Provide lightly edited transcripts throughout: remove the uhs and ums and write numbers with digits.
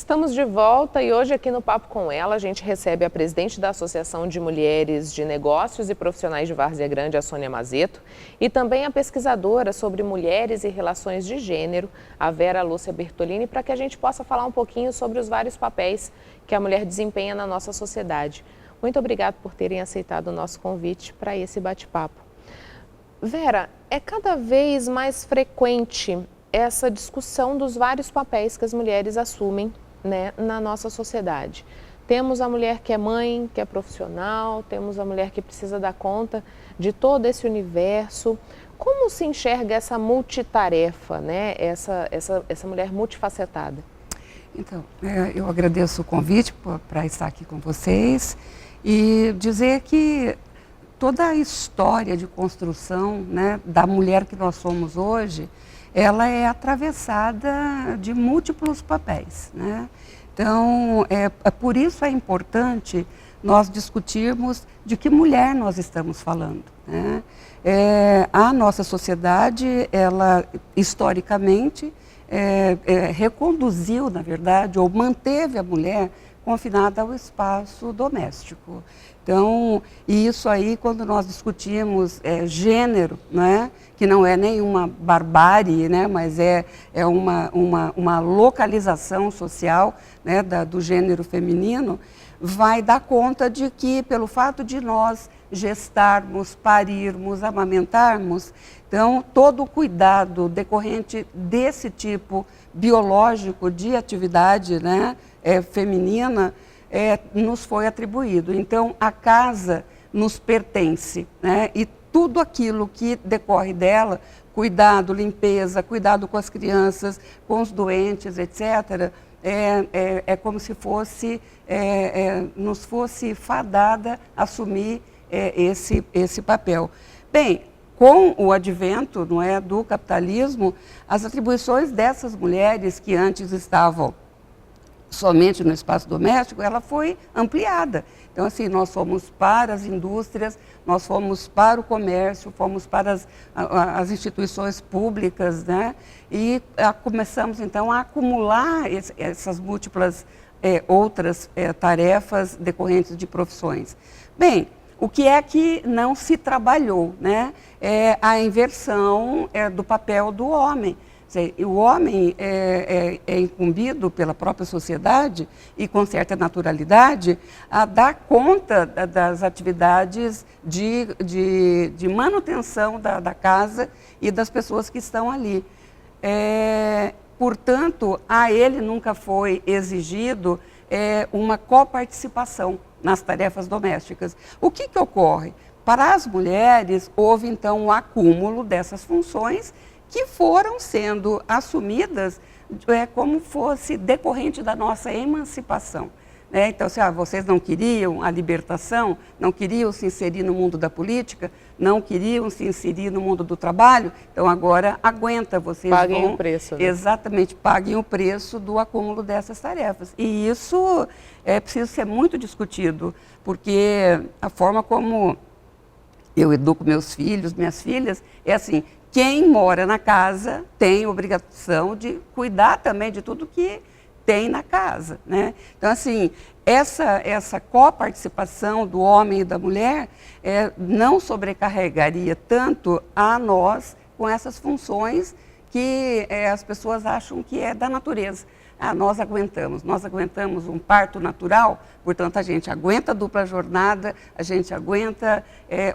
Estamos de volta e hoje aqui no Papo com Ela a gente recebe a presidente da Associação de Mulheres de Negócios e Profissionais de Várzea Grande, a Sônia Mazeto, e também a pesquisadora sobre mulheres e relações de gênero, a Vera Lúcia Bertolini, para que a gente possa falar um pouquinho sobre os vários papéis que a mulher desempenha na nossa sociedade. Muito obrigada por terem aceitado o nosso convite para esse bate-papo. Vera, é cada vez mais frequente essa discussão dos vários papéis que as mulheres assumem, né, na nossa sociedade. Temos a mulher que é mãe, que é profissional, temos a mulher que precisa dar conta de todo esse universo. Como se enxerga essa multitarefa, né, essa mulher multifacetada? Então, eu agradeço o convite para estar aqui com vocês e dizer que toda a história de construção, né, da mulher que nós somos hoje, ela é atravessada de múltiplos papéis, né? Então, por isso é importante nós discutirmos de que mulher nós estamos falando, né? A nossa sociedade, ela historicamente reconduziu, na verdade, ou manteve a mulher confinada ao espaço doméstico. Então, isso aí, quando nós discutimos gênero, né, que não é nenhuma barbárie, né, mas é uma localização social, né, do gênero feminino, vai dar conta de que, pelo fato de nós gestarmos, parirmos, amamentarmos, então, todo o cuidado decorrente desse tipo biológico de atividade, né, feminina, nos foi atribuído. Então, a casa nos pertence, né? E tudo aquilo que decorre dela, cuidado, limpeza, cuidado com as crianças, com os doentes, etc., é como se fosse, nos fosse fadada assumir esse papel. Bem, com o advento, não é, do capitalismo, as atribuições dessas mulheres que antes estavam somente no espaço doméstico, ela foi ampliada. Então, assim, nós fomos para as indústrias, nós fomos para o comércio, fomos para as instituições públicas, né? E começamos, então, a acumular essas múltiplas outras tarefas decorrentes de profissões. Bem, o que é que não se trabalhou, né? É a inversão do papel do homem. O homem é incumbido pela própria sociedade e com certa naturalidade a dar conta das atividades de manutenção da casa e das pessoas que estão ali. Portanto, a ele nunca foi exigido uma coparticipação nas tarefas domésticas. O que ocorre? Para as mulheres, houve então um acúmulo dessas funções que foram sendo assumidas como fosse decorrente da nossa emancipação. Né? Então, se vocês não queriam a libertação, não queriam se inserir no mundo da política, não queriam se inserir no mundo do trabalho, então agora aguenta, vocês paguem o preço, né? Exatamente, paguem o preço do acúmulo dessas tarefas. E isso precisa ser muito discutido, porque a forma como eu educo meus filhos, minhas filhas, é assim: quem mora na casa tem obrigação de cuidar também de tudo que tem na casa, né? Então, assim, essa coparticipação do homem e da mulher não sobrecarregaria tanto a nós com essas funções que as pessoas acham que é da natureza. Nós aguentamos um parto natural, portanto a gente aguenta a dupla jornada, a gente aguenta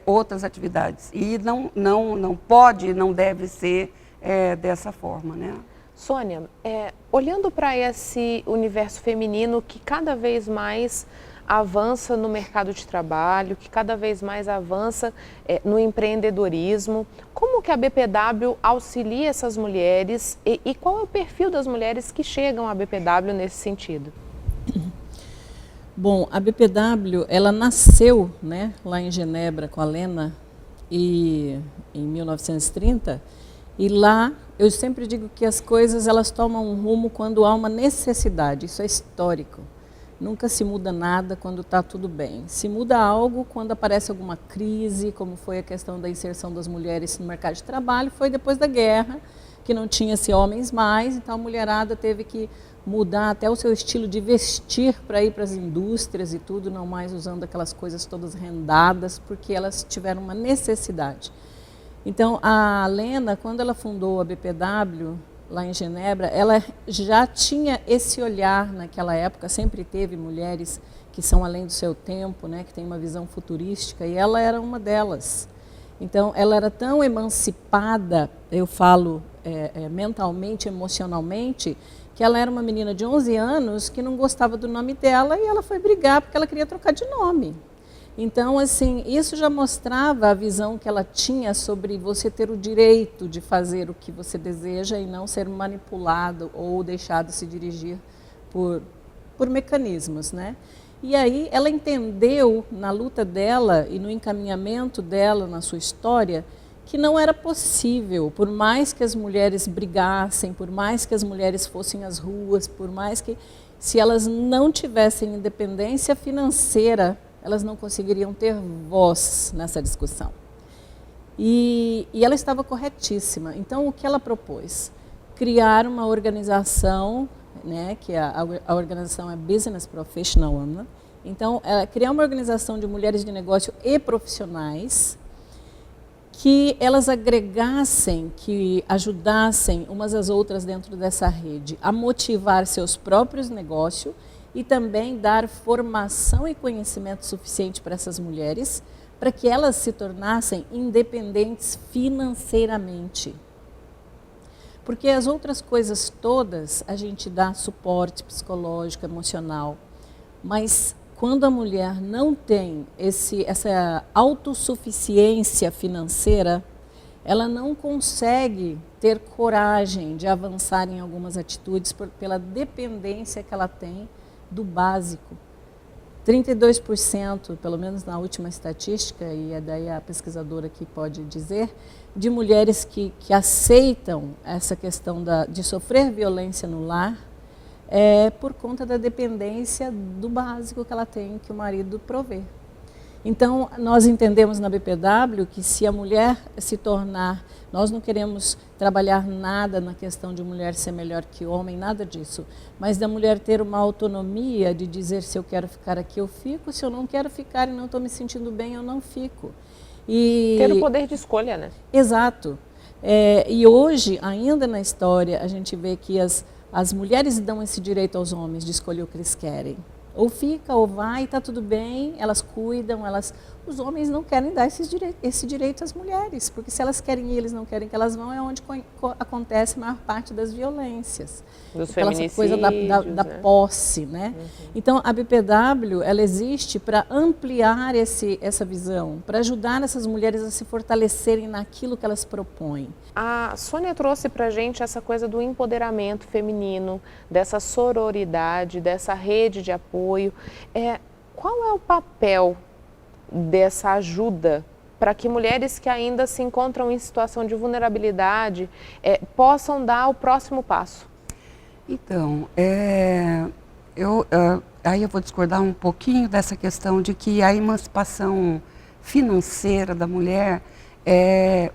outras atividades. E não pode, não deve ser dessa forma, né? Sônia, olhando para esse universo feminino que cada vez mais avança no mercado de trabalho, que cada vez mais avança no empreendedorismo, como que a BPW auxilia essas mulheres e qual é o perfil das mulheres que chegam à BPW nesse sentido? Bom, a BPW, ela nasceu, né, lá em Genebra com a Lena em 1930, e lá eu sempre digo que as coisas elas tomam um rumo quando há uma necessidade, isso é histórico. Nunca se muda nada quando está tudo bem. Se muda algo quando aparece alguma crise, como foi a questão da inserção das mulheres no mercado de trabalho, foi depois da guerra, que não tinha-se homens mais, então a mulherada teve que mudar até o seu estilo de vestir para ir para as indústrias e tudo, não mais usando aquelas coisas todas rendadas, porque elas tiveram uma necessidade. Então, a Lena, quando ela fundou a BPW, lá em Genebra, ela já tinha esse olhar naquela época, sempre teve mulheres que são além do seu tempo, né, que tem uma visão futurística, e ela era uma delas. Então, ela era tão emancipada, eu falo mentalmente, emocionalmente, que ela era uma menina de 11 anos que não gostava do nome dela e ela foi brigar porque ela queria trocar de nome. Então, assim, isso já mostrava a visão que ela tinha sobre você ter o direito de fazer o que você deseja e não ser manipulado ou deixado se dirigir por mecanismos, né? E aí ela entendeu na luta dela e no encaminhamento dela na sua história que não era possível, por mais que as mulheres brigassem, por mais que as mulheres fossem às ruas, por mais que, se elas não tivessem independência financeira, elas não conseguiriam ter voz nessa discussão. E ela estava corretíssima. Então, o que ela propôs? Criar uma organização, né, que a organização é Business Professional Women. Então, criar uma organização de mulheres de negócio e profissionais que elas agregassem, que ajudassem umas às outras dentro dessa rede a motivar seus próprios negócios e também dar formação e conhecimento suficiente para essas mulheres, para que elas se tornassem independentes financeiramente. Porque as outras coisas todas a gente dá suporte psicológico, emocional, mas quando a mulher não tem essa autossuficiência financeira, ela não consegue ter coragem de avançar em algumas atitudes pela dependência que ela tem do básico. 32%, pelo menos na última estatística, e é daí a pesquisadora que pode dizer, de mulheres que aceitam essa questão de sofrer violência no lar, por conta da dependência do básico que ela tem, que o marido provê. Então, nós entendemos na BPW que se a mulher se tornar... Nós não queremos trabalhar nada na questão de mulher ser melhor que homem, nada disso. Mas da mulher ter uma autonomia de dizer se eu quero ficar aqui, eu fico. Se eu não quero ficar e não estou me sentindo bem, eu não fico. Ter o poder de escolha, né? Exato. E hoje, ainda na história, a gente vê que as mulheres dão esse direito aos homens de escolher o que eles querem. Ou fica, ou vai, está tudo bem, elas cuidam, os homens não querem dar esse direito às mulheres, porque se elas querem ir e eles não querem que elas vão, é onde acontece a maior parte das violências. Dos feminicídios, coisa da né? Posse, né? Uhum. Então, a BPW, ela existe para ampliar essa visão, para ajudar essas mulheres a se fortalecerem naquilo que elas propõem. A Sônia trouxe para a gente essa coisa do empoderamento feminino, dessa sororidade, dessa rede de apoio. Qual é o papel dessa ajuda para que mulheres que ainda se encontram em situação de vulnerabilidade possam dar o próximo passo? Então, aí eu vou discordar um pouquinho dessa questão de que a emancipação financeira da mulher é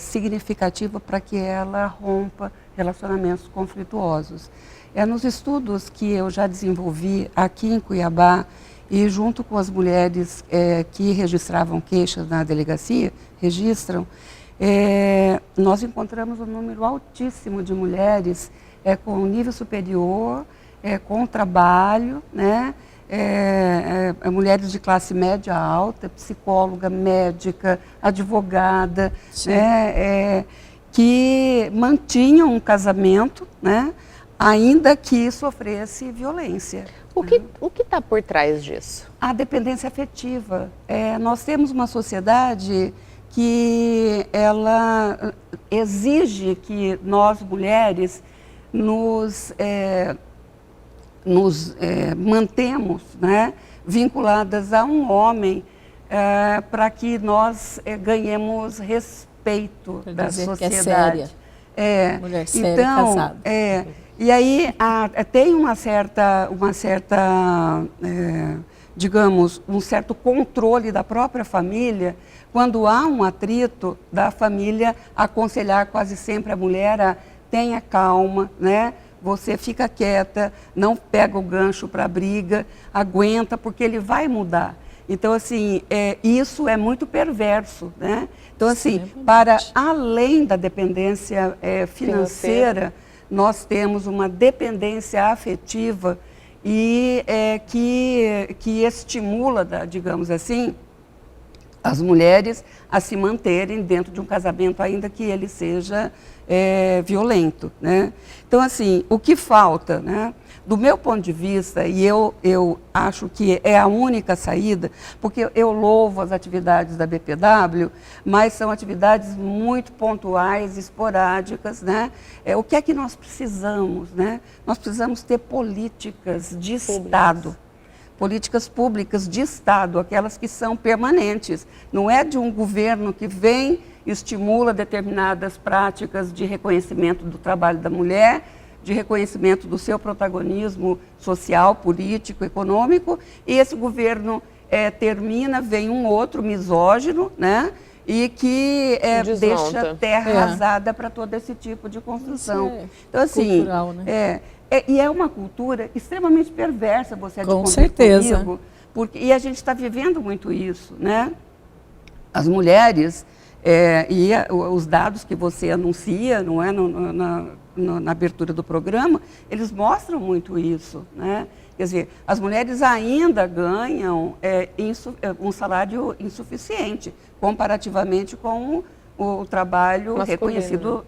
significativa para que ela rompa relacionamentos conflituosos. Nos estudos que eu já desenvolvi aqui em Cuiabá e junto com as mulheres que registravam queixas na delegacia, nós encontramos um número altíssimo de mulheres com nível superior, com trabalho, né? Mulheres de classe média alta, psicóloga, médica, advogada, né? Que mantinham um casamento, né? Ainda que sofresse violência. O que está por trás disso? A dependência afetiva. Nós temos uma sociedade que ela exige que nós, mulheres, nos mantemos, né, vinculadas a um homem para que nós ganhemos respeito da sociedade. Mulher séria, casada. E aí tem uma certa digamos, um certo controle da própria família, quando há um atrito da família, aconselhar quase sempre a mulher a tenha calma, né? Você fica quieta, não pega o gancho para a briga, aguenta, porque ele vai mudar. Então, assim, isso é muito perverso, né? Então, assim, para além da dependência financeira, nós temos uma dependência afetiva e que estimula, digamos assim, as mulheres a se manterem dentro de um casamento, ainda que ele seja violento, né? Então, assim, o que falta, né? Do meu ponto de vista, e eu acho que é a única saída, porque eu louvo as atividades da BPW, mas são atividades muito pontuais, esporádicas, né? O que é que nós precisamos, né? Nós precisamos ter políticas de Estado. Políticas públicas de Estado, aquelas que são permanentes. Não é de um governo que vem, estimula determinadas práticas de reconhecimento do trabalho da mulher, de reconhecimento do seu protagonismo social, político, econômico, e esse governo termina, vem um outro misógino, né? E que deixa terra arrasada para todo esse tipo de construção. Então, assim, cultural, né? E é uma cultura extremamente perversa, você com certeza. Comigo, e a gente está vivendo muito isso, né? As mulheres, os dados que você anuncia, não é, na abertura do programa, eles mostram muito isso, né? Quer dizer, as mulheres ainda ganham um salário insuficiente, comparativamente com o trabalho masculino, reconhecido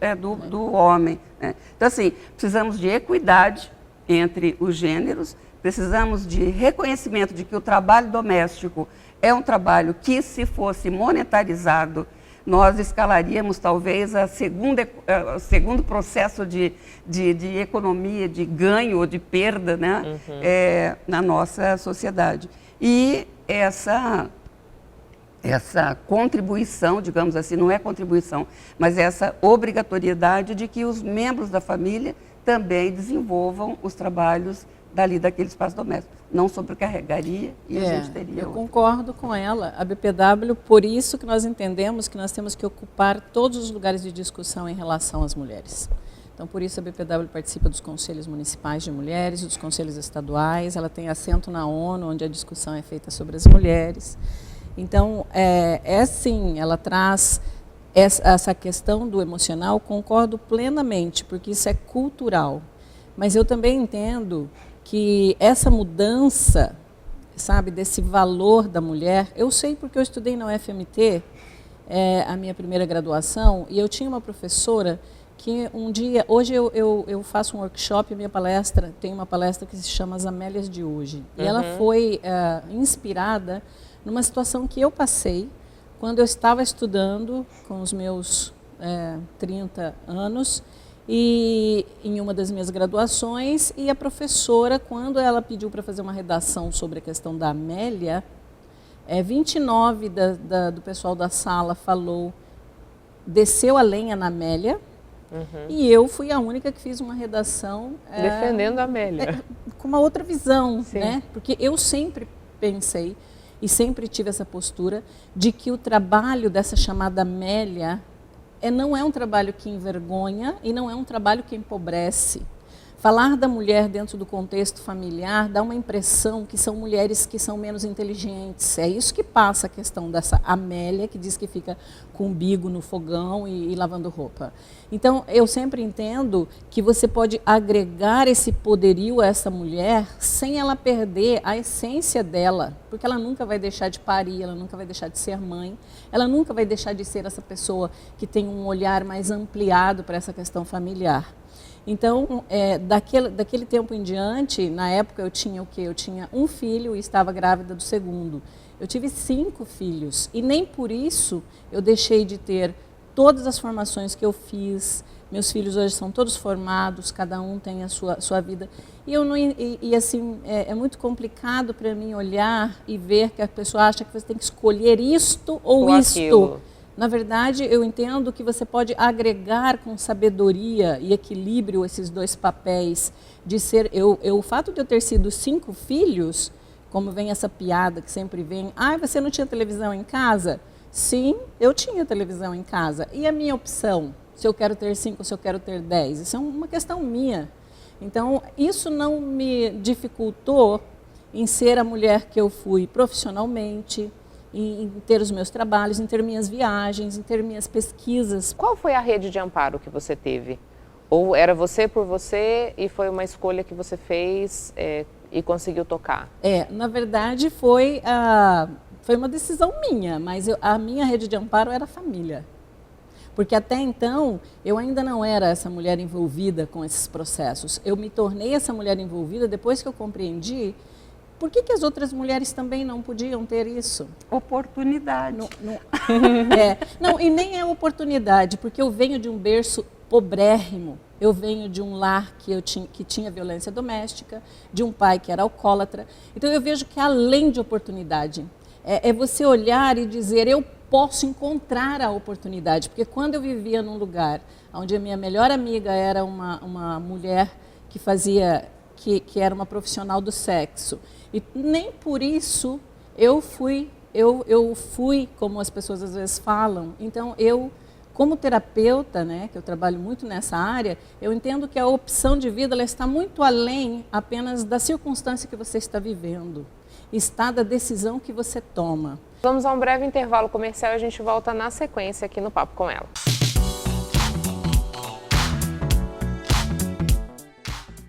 do homem, né? Então, assim, precisamos de equidade entre os gêneros, precisamos de reconhecimento de que o trabalho doméstico é um trabalho que, se fosse monetarizado, nós escalaríamos talvez o segundo processo de economia, de ganho ou de perda, né? Na nossa sociedade. E essa contribuição, digamos assim, não é contribuição, mas essa obrigatoriedade de que os membros da família também desenvolvam os trabalhos daquele espaço doméstico. Não sobrecarregaria e a gente teria... Eu concordo com ela. A BPW, por isso que nós entendemos que nós temos que ocupar todos os lugares de discussão em relação às mulheres. Então, por isso a BPW participa dos conselhos municipais de mulheres, dos conselhos estaduais, ela tem assento na ONU, onde a discussão é feita sobre as mulheres. Então, sim, ela traz essa questão do emocional, concordo plenamente, porque isso é cultural. Mas eu também entendo que essa mudança, sabe, desse valor da mulher, eu sei porque eu estudei na UFMT, a minha primeira graduação, e eu tinha uma professora que um dia, hoje eu faço um workshop, minha palestra, tem uma palestra que se chama As Amélias de Hoje. E ela foi inspirada numa situação que eu passei quando eu estava estudando com os meus 30 anos, e em uma das minhas graduações, e a professora, quando ela pediu para fazer uma redação sobre a questão da Amélia, 29 do pessoal da sala desceu a lenha na Amélia, e eu fui a única que fiz uma redação... defendendo a Amélia. Com uma outra visão, né? Porque eu sempre pensei, e sempre tive essa postura, de que o trabalho dessa chamada Amélia não é um trabalho que envergonha e não é um trabalho que empobrece. Falar da mulher dentro do contexto familiar dá uma impressão que são mulheres que são menos inteligentes. É isso que passa a questão dessa Amélia, que diz que fica com o umbigo no fogão e lavando roupa. Então, eu sempre entendo que você pode agregar esse poderio a essa mulher sem ela perder a essência dela, porque ela nunca vai deixar de parir, ela nunca vai deixar de ser mãe, ela nunca vai deixar de ser essa pessoa que tem um olhar mais ampliado para essa questão familiar. Então, daquele tempo em diante, na época eu tinha o quê? Eu tinha um filho e estava grávida do segundo. Eu tive 5 filhos e nem por isso eu deixei de ter todas as formações que eu fiz. Meus filhos hoje são todos formados, cada um tem a sua vida. E assim, é muito complicado para mim olhar e ver que a pessoa acha que você tem que escolher isto ou isto. Aquilo. Na verdade, eu entendo que você pode agregar com sabedoria e equilíbrio esses dois papéis de ser... O fato de eu ter sido 5 filhos, como vem essa piada que sempre vem, você não tinha televisão em casa? Sim, eu tinha televisão em casa. E a minha opção? se eu quero ter 5 ou se eu quero ter 10. Isso é uma questão minha. Então, isso não me dificultou em ser a mulher que eu fui profissionalmente, em ter os meus trabalhos, em ter minhas viagens, em ter minhas pesquisas. Qual foi a rede de amparo que você teve? Ou era você por você e foi uma escolha que você fez e conseguiu tocar? Na verdade foi uma decisão minha, mas a minha rede de amparo era a família. Porque até então eu ainda não era essa mulher envolvida com esses processos. Eu me tornei essa mulher envolvida depois que eu compreendi por que as outras mulheres também não podiam ter isso. Oportunidade. Não, e nem é oportunidade, porque eu venho de um berço pobrérrimo. Eu venho de um lar que tinha violência doméstica, de um pai que era alcoólatra. Então eu vejo que além de oportunidade, é você olhar e dizer, eu posso encontrar a oportunidade. Porque quando eu vivia num lugar onde a minha melhor amiga era uma mulher que era uma profissional do sexo, e nem por isso eu fui, como as pessoas às vezes falam. Então como terapeuta, né, que eu trabalho muito nessa área, eu entendo que a opção de vida ela está muito além apenas da circunstância que você está vivendo, está da decisão que você toma. Vamos a um breve intervalo comercial e a gente volta na sequência aqui no Papo com Ela.